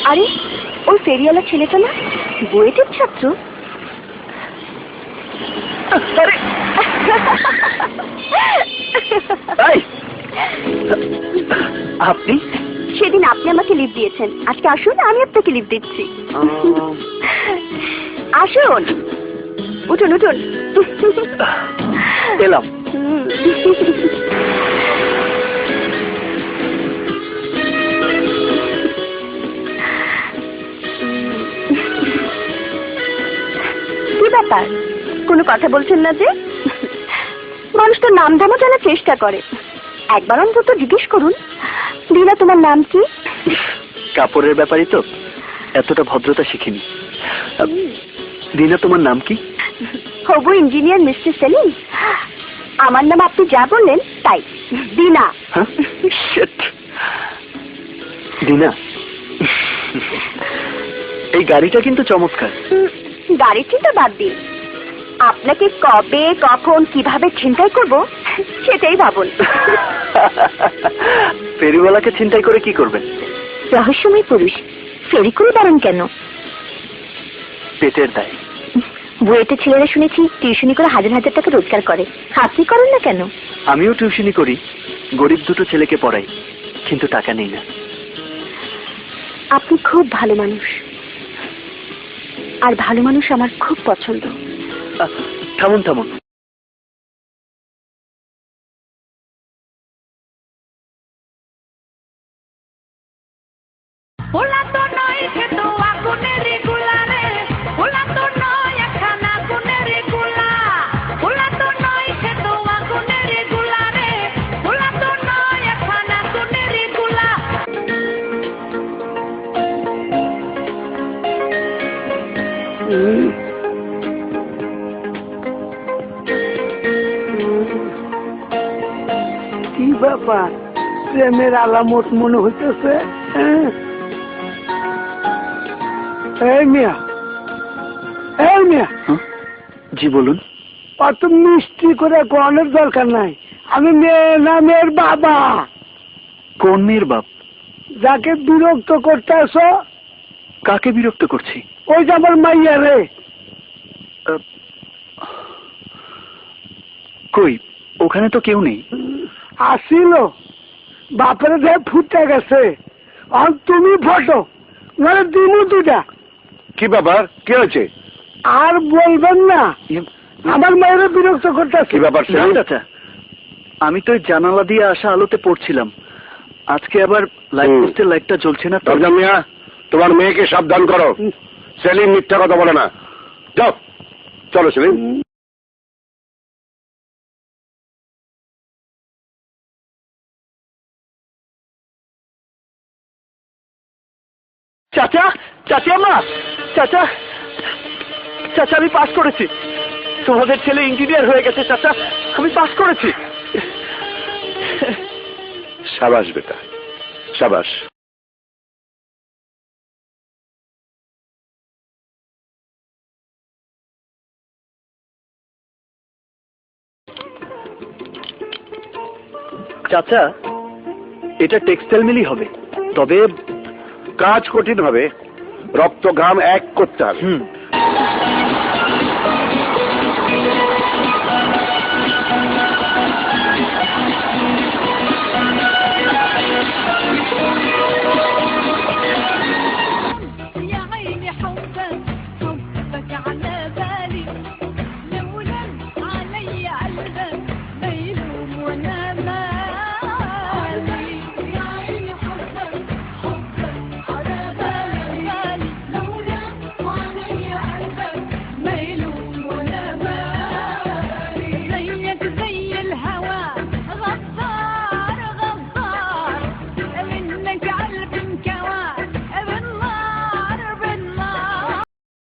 আরে ওই ফেরিওয়ালা ছেলেটা না বুয়েটের ছাত্র? আপনি? সেদিন আপনি আমাকে লিফট দিয়েছেন, আজকে আসুন আমি আপনাকে লিফট দিচ্ছি। আসুন, উঠুন উঠুন। এলাম। কি ব্যাপার, কোনো কথা বলছেন না যে? মানুষ তো নাম ধামও জানার চেষ্টা করে, একবার অন্তত জিজ্ঞেস করুন, দিনা তোমার নাম কি? কাপড়ের ব্যাপারই তো, এতটা ভদ্রতা শিখিনি। দিনা তোমার নাম কি? হবু ইঞ্জিনিয়ার মিস্টার সেলিম। আমার নাম আপনি যা বললেন তাই, দিনা। দিনা, এই গাড়িটা কিন্তু চমৎকার। গাড়ির চিন্তা বাদ দিন, আপনাকে কবে কখন কিভাবে ছিনতাই করব সেটাই ভাবুন। ফেরিওয়ালাকে ছিনতাই করে কি করবেন? রহস্যময় পুরুষ, ফেরি করে দাঁড়ান কেন? পেটের দায়। বুয়েটে ছেলেরা শুনেছি টিউশনি করে হাজার হাজার টাকা রোজগার করে, আপনি করেন না কেন? আমিও টিউশনি করি, গরিব দুটো ছেলেকে পড়াই, কিন্তু টাকা নেই না। আপনি খুব ভালো মানুষ, আর ভালো মানুষ আমার খুব পছন্দ। থামুন থামুন, কি ব্যাপার, প্রেমের আলামত মনে হইতেছে? এই মিয়া, এই মিয়া। জি বলুন। অত মিষ্টি করে গনের দরকার নাই, আমি মেয়ে না মেয়ের বাবা। কোন মেয়ের বাপ? যাকে বিরক্ত করতে আসো। কাকে বিরক্ত করছি? ওই যে আমার মাইয়া রে। কই, ওখানে তো কেউ নেই। আসিল, বাপের দেহে ফুটে গেছে, আর তুমি ফটো মানে দিনু দুটা। কি ব্যাপার, কি হয়েছে? আর বলবেন না, আমার মায়ের বিরক্ত করতে। কি ব্যাপার? চাচা, আমি তো জানালা দিয়ে আসা আলোতে পড়ছিলাম, আজকে আবার লাইট পোস্টের লাইটটা জ্বলছে না। দরজা মিয়া, তোমার মেয়েকে সাবধান করো, সেলিম মিথ্যা কথা বলে না। যাও, চলো সেলিম। চাচা, চাচি আম্মা, চাচা, চাচা আমি পাস করেছি, তোমাদের ছেলে ইঞ্জিনিয়ার হয়ে গেছে। চাচা, আমি পাস করেছি। সাবাস বেটা, সাবাস। চাচা, এটা টেক্সটাইল মিলই হবে, তবে কাজ কঠিন হবে, রক্ত ঘাম এক করতে হবে।